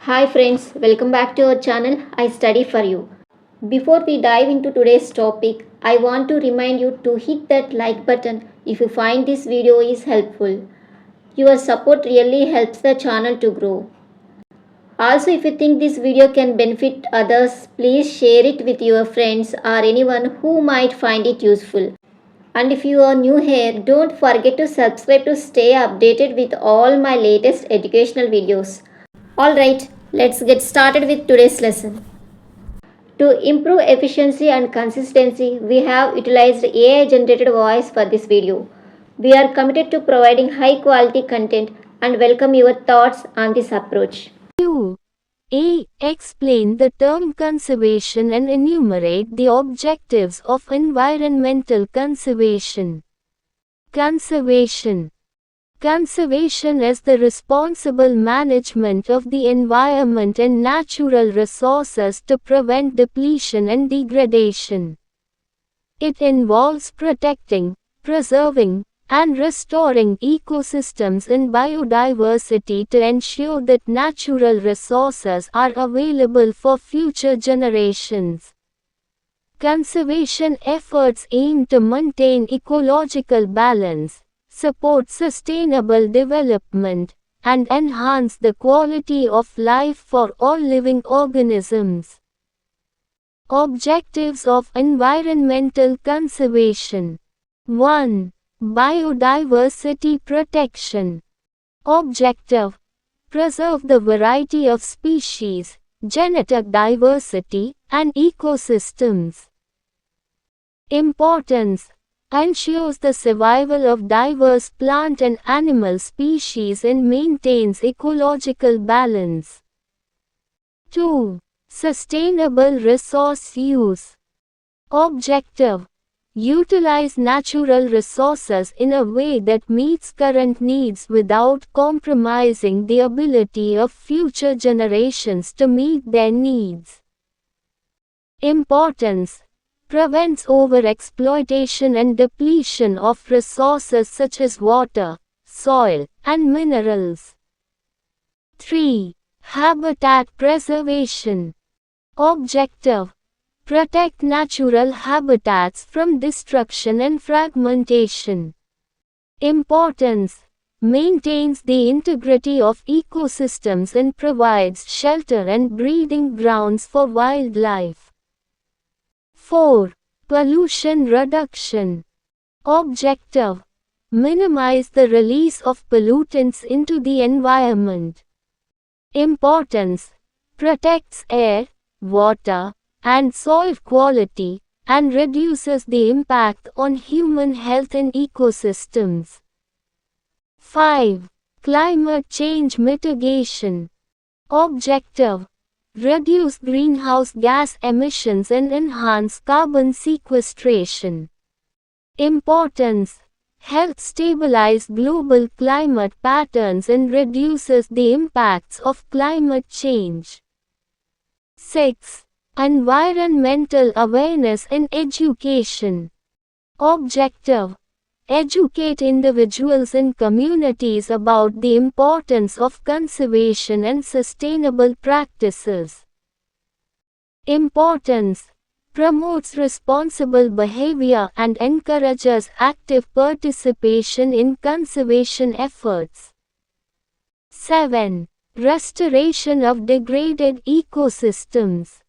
Hi friends, welcome back to our channel I Study for You. Before we dive into today's topic, I want to remind you to hit that like button if you find this video is helpful. Your support really helps the channel to grow. Also, if you think this video can benefit others, please share it with your friends or anyone who might find it useful. And if you are new here, don't forget to subscribe to stay updated with all my latest educational videos. Alright, let's get started with today's lesson. To improve efficiency and consistency, we have utilized AI generated voice for this video. We are committed to providing high quality content and welcome your thoughts on this approach. A. Explain the term conservation and enumerate the objectives of environmental conservation. Conservation is the responsible management of the environment and natural resources to prevent depletion and degradation. It involves protecting, preserving, and restoring ecosystems and biodiversity to ensure that natural resources are available for future generations. Conservation efforts aim to maintain ecological balance, support sustainable development, and enhance the quality of life for all living organisms. Objectives of environmental conservation. 1. Biodiversity protection. Objective: preserve the variety of species, genetic diversity, and ecosystems. Importance: ensures the survival of diverse plant and animal species and maintains ecological balance. 2. Sustainable resource use. Objective: utilize natural resources in a way that meets current needs without compromising the ability of future generations to meet their needs. Importance: prevents overexploitation and depletion of resources such as water, soil, and minerals. 3. Habitat preservation. Objective: protect natural habitats from destruction and fragmentation. Importance: maintains the integrity of ecosystems and provides shelter and breeding grounds for wildlife. 4. Pollution reduction. Objective: minimize the release of pollutants into the environment. Importance: protects air, water, and soil quality, and reduces the impact on human health and ecosystems. 5. Climate change mitigation. Objective: reduce greenhouse gas emissions and enhance carbon sequestration. Importance: helps stabilize global climate patterns and reduces the impacts of climate change. 6. Environmental awareness and education. Objective: educate individuals and communities about the importance of conservation and sustainable practices. Importance: promotes responsible behavior and encourages active participation in conservation efforts. 7. Restoration of degraded ecosystems.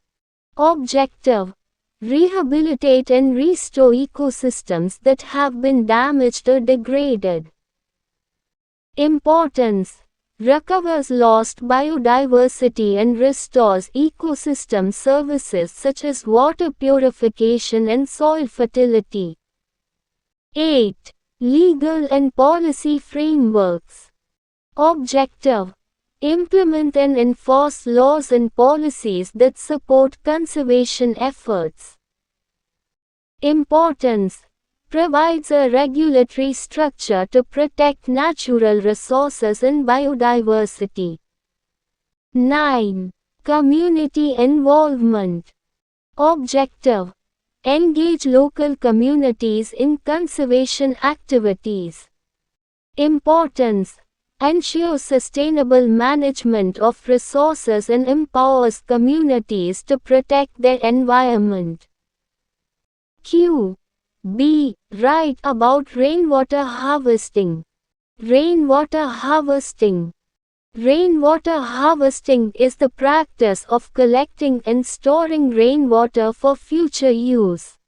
Objective: rehabilitate and restore ecosystems that have been damaged or degraded. Importance: recovers lost biodiversity and restores ecosystem services such as water purification and soil fertility. 8. Legal and policy frameworks. Objective: implement and enforce laws and policies that support conservation efforts. Importance: provides a regulatory structure to protect natural resources and biodiversity. 9. Community involvement. Objective: engage local communities in conservation activities. Importance: ensures sustainable management of resources and empowers communities to protect their environment. Q. B. Write about rainwater harvesting. Rainwater harvesting. Rainwater harvesting is the practice of collecting and storing rainwater for future use.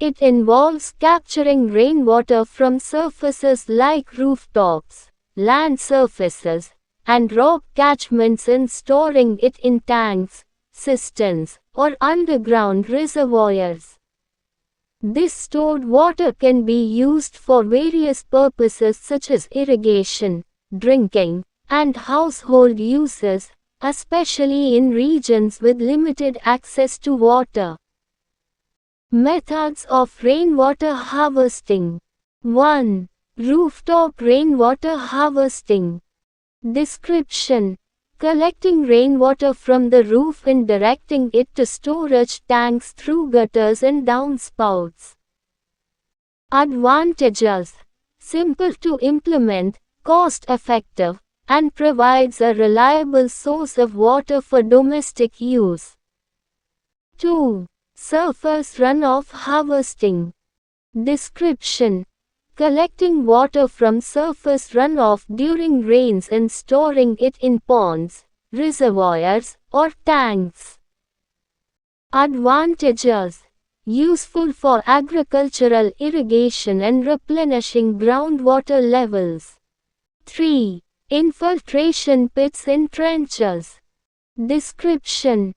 It involves capturing rainwater from surfaces like rooftops, land surfaces, and rock catchments and storing it in tanks, cisterns, or underground reservoirs. This stored water can be used for various purposes such as irrigation, drinking, and household uses, especially in regions with limited access to water. Methods of rainwater harvesting. 1. Rooftop rainwater harvesting. Description: collecting rainwater from the roof and directing it to storage tanks through gutters and downspouts. Advantages: simple to implement, cost-effective, and provides a reliable source of water for domestic use. 2. Surface runoff harvesting. Description: collecting water from surface runoff during rains and storing it in ponds, reservoirs, or tanks. Advantages: useful for agricultural irrigation and replenishing groundwater levels. 3. Infiltration pits and trenches. Description: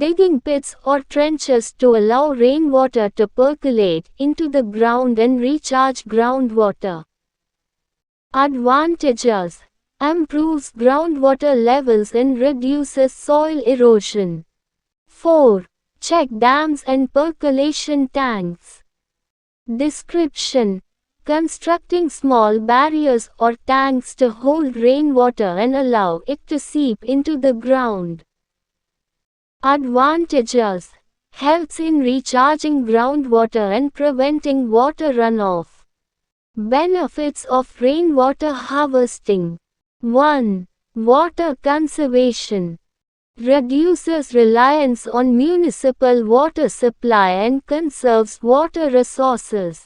digging pits or trenches to allow rainwater to percolate into the ground and recharge groundwater. Advantages: improves groundwater levels and reduces soil erosion. 4. Check dams and percolation tanks. Description: constructing small barriers or tanks to hold rainwater and allow it to seep into the ground. Advantages: helps in recharging groundwater and preventing water runoff. Benefits of rainwater harvesting. 1. Water conservation. Reduces reliance on municipal water supply and conserves water resources.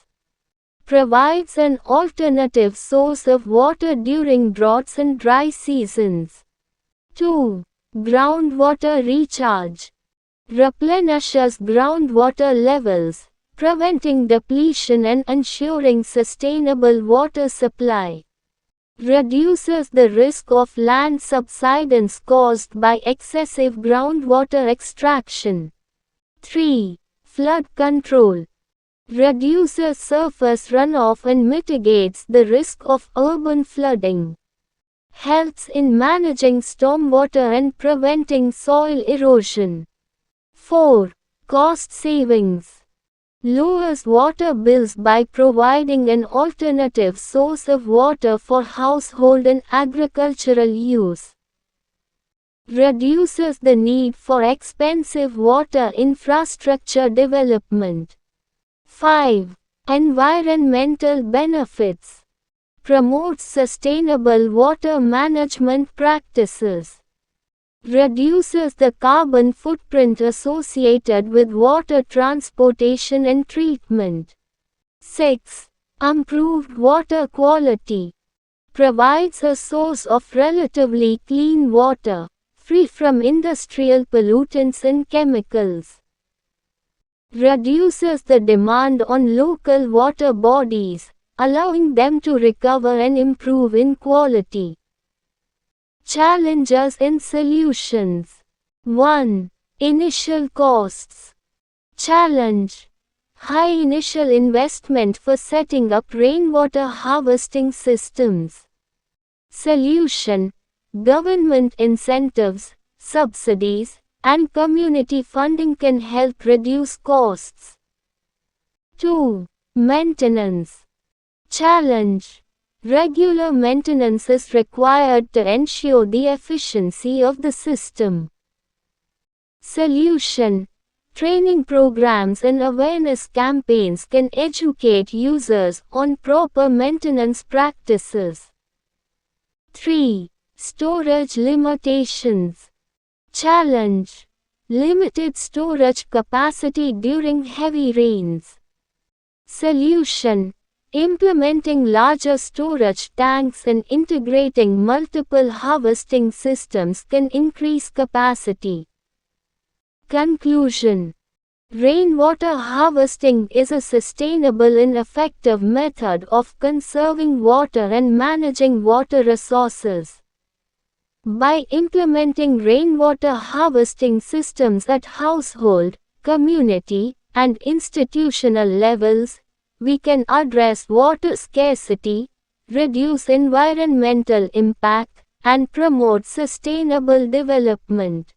Provides an alternative source of water during droughts and dry seasons. 2. Groundwater recharge. Replenishes groundwater levels, preventing depletion and ensuring sustainable water supply. Reduces the risk of land subsidence caused by excessive groundwater extraction. 3. Flood control. Reduces surface runoff and mitigates the risk of urban flooding. Helps in managing stormwater and preventing soil erosion. 4. Cost savings. Lowers water bills by providing an alternative source of water for household and agricultural use. Reduces the need for expensive water infrastructure development. 5. Environmental benefits. Promotes sustainable water management practices. Reduces the carbon footprint associated with water transportation and treatment. 6. Improved water quality. Provides a source of relatively clean water, free from industrial pollutants and chemicals. Reduces the demand on local water bodies, allowing them to recover and improve in quality. Challenges and solutions. 1. Initial costs. Challenge: high initial investment for setting up rainwater harvesting systems. Solution: government incentives, subsidies, and community funding can help reduce costs. 2. Maintenance. Challenge: regular maintenance is required to ensure the efficiency of the system. Solution: training programs and awareness campaigns can educate users on proper maintenance practices. 3. Storage limitations. Challenge: limited storage capacity during heavy rains. Solution: implementing larger storage tanks and integrating multiple harvesting systems can increase capacity. Conclusion: rainwater harvesting is a sustainable and effective method of conserving water and managing water resources. By implementing rainwater harvesting systems at household, community, and institutional levels, we can address water scarcity, reduce environmental impact, and promote sustainable development.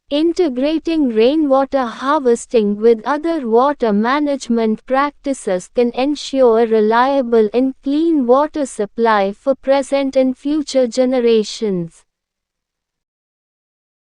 Integrating rainwater harvesting with other water management practices can ensure reliable and clean water supply for present and future generations.